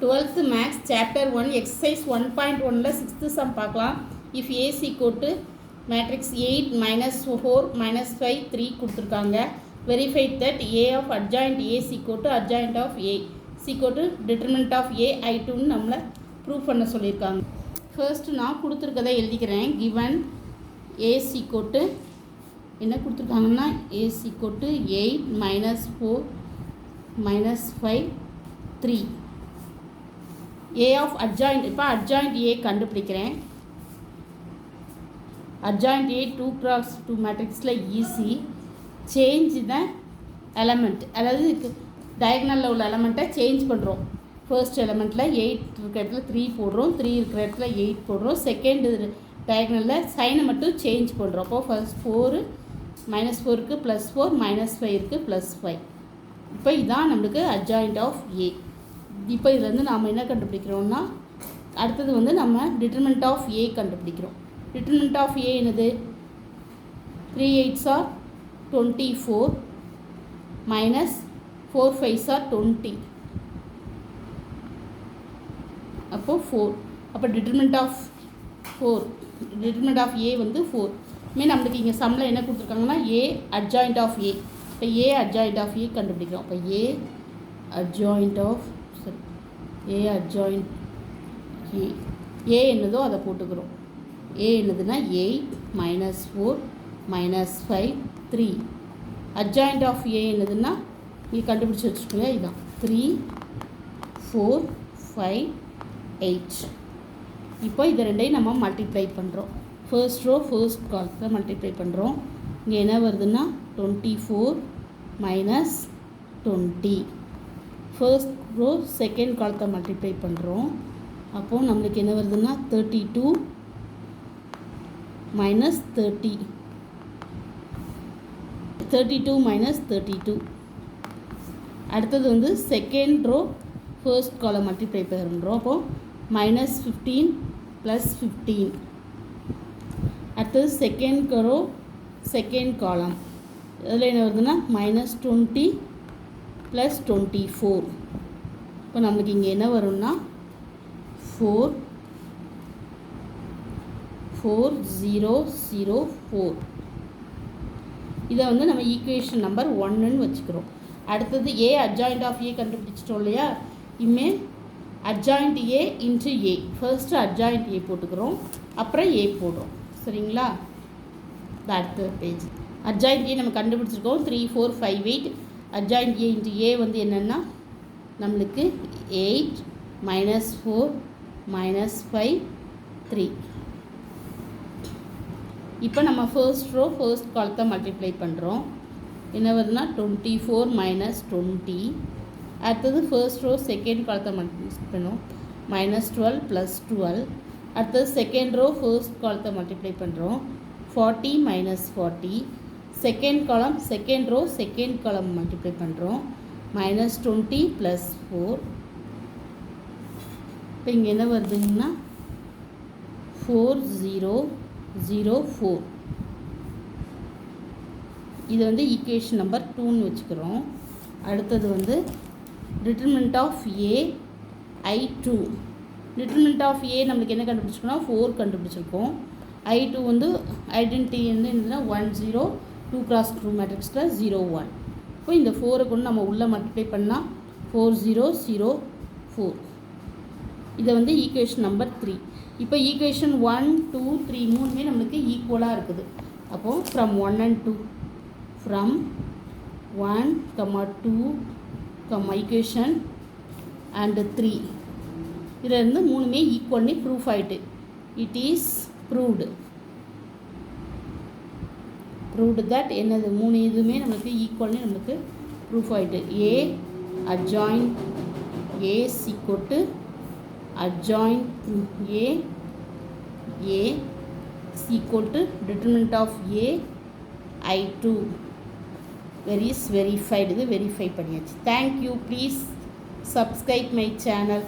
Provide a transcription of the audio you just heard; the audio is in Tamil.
12th Maths Chapter 1 Exercise 1.1 6th sum பார்க்கலாம். If A is equal to matrix 8 minus 4 minus 5 3 கொடுத்துருக்காங்க. Verify that A of adjoint A is equal to adjoint of A is equal to determinant of A I2 நம்மளை ப்ரூவ் பண்ண சொல்லியிருக்காங்க. First நான் கொடுத்துருக்கதை எழுதிக்கிறேன். Given A is equal to என்ன கொடுத்துருக்காங்கன்னா A is equal to 8 minus 4 minus 5 3 A of adjoint இப்போ adjoint A கண்டுபிடிக்கிறேன். adjoint A 2 cross 2 matrixல easy change the element அதாவது diagonal உள்ள எலமெண்ட்டை சேஞ்ச் பண்ணுறோம். ஃபர்ஸ்ட் எலமெண்ட்டில் 8 இருக்கிற இடத்துல 3 போடுறோம், 3 இருக்கிற இடத்துல 8 போடுறோம். செகண்ட் டயக்னலில் சைனை மட்டும் சேஞ்ச் பண்ணுறோம். அப்போ ஃபர்ஸ்ட் 4 -4க்கு +4 -5க்கு +5. இப்போ இதுதான் நம்மளுக்கு adjoint of A. இப்போ இதுலேருந்து நாம் என்ன கண்டுபிடிக்கிறோம்னா அடுத்தது வந்து நம்ம டிட்டர்மினன்ட் ஆஃப் A கண்டுபிடிக்கிறோம். டிட்டர்மினன்ட் ஆஃப் A என்னது 3 8s are 24 minus 4 5s are 20 அப்போ 4. அப்போ டிட்டர்மினன்ட் ஆஃப் A வந்து 4. நம்மளுக்கு இங்கே சம்மில் என்ன கொடுத்துருக்காங்கன்னா A adjoint of A. இப்போ A adjoint of A கண்டுபிடிக்கிறோம். அப்போ A adjoint A என்னதோ அதை போட்டுக்கிறோம். A என்னதுன்னா 8 -4 -5 3. adjoint of A என்னதுன்னா இங்கே கண்டுபிடிச்சி வச்சுக்கோங்க. இதுதான் 3 4 5 8. இப்போ இது ரெண்டையும் நம்ம மல்டிப்ளை பண்ணுறோம். ஃபர்ஸ்ட் ரோ ஃபர்ஸ்ட் காலத்தில் மல்டிப்ளை பண்ணுறோம். இங்கே என்ன வருதுன்னா 24 -20. ஃபர்ஸ்ட் ரோ செகண்ட் காலத்தை மல்டிப்ளை பண்ணுறோம். அப்போது நம்மளுக்கு என்ன வருதுன்னா 32 -30 32 -32. அடுத்தது வந்து second row first column multiply பண்ணுறோம். அப்போது -15 +15. அடுத்தது செகண்ட் ரோ செகண்ட் காலம் இதில் என்ன வருதுன்னா -20 +24. இப்போ நம்மளுக்கு இங்கே என்ன வரும்னா 4 இதை வந்து நம்ம ஈக்குவேஷன் நம்பர் 1ன்னு வச்சுக்கிறோம். அடுத்தது A adjoint of A கண்டுபிடிச்சிட்டோம் இல்லையா. இனிமேல் adjoint A into A first adjoint A போட்டுக்கிறோம், அப்புறம் A போடுறோம். சரிங்களா? அடுத்த பேஜ் adjoint A நம்ம கண்டுபிடிச்சிருக்கோம் 3 4 5 8. adjoint A into A வந்து என்னென்னா நம்மளுக்கு 8 -4 -5 3. இப்போ நம்ம ஃபர்ஸ்ட் ரோ ஃபர்ஸ்ட் காலத்தை மல்டிப்ளை பண்ணுறோம். என்ன வருதுன்னா 24 -20. அடுத்தது ஃபர்ஸ்ட் ரோ செகண்ட் காலத்தை மல்டிப்ளை பண்ணுறோம். -12 +12. அடுத்தது செகண்ட் ரோ ஃபர்ஸ்ட் காலத்தை மல்டிப்ளை பண்ணுறோம். 40 -40. Second column second row second column multiply பண்ணுறோம். -20 +4. இப்போ இங்கே என்ன வருதுங்கன்னா 4004. இது வந்து ஈக்குவேஷன் நம்பர் 2ன்னு வச்சுக்கிறோம். அடுத்தது வந்து determinant of A I2. Determinant of A நம்மளுக்கு என்ன கண்டுபிடிச்சிருக்கோம்னா 4 கண்டுபிடிச்சிருக்கோம். I2 வந்து ஐடென்டிட்டி வந்து என்னதுன்னா 1 0 2 cross 2 மேட்ரிக்ஸில் 0 1. இப்போ இந்த 4 கொண்டு நம்ம உள்ளே மல்டிப்ளை பண்ணால் 4004. இதை வந்து ஈக்குவேஷன் நம்பர் 3. இப்போ ஈக்குவேஷன் 1 2 3 மூணுமே நம்மளுக்கு ஈக்குவலாக இருக்குது. அப்போது from 1 and 2 from 1, 2, equation and 3 இதிலேருந்து மூணுமே ஈக்குவல்னு ப்ரூஃப் ஆகிட்டு. இட் இஸ் ப்ரூவ்டு தட் என்னது மூணு இதுவுமே நம்மளுக்கு ஈக்குவல்னு நம்மளுக்கு ப்ரூஃப் ஆகிட்டு. A adjoint A is equal to adjoint A is equal to determinant of A I2 is verified. இது வெரிஃபை பண்ணியாச்சு. Thank you. Please subscribe my channel.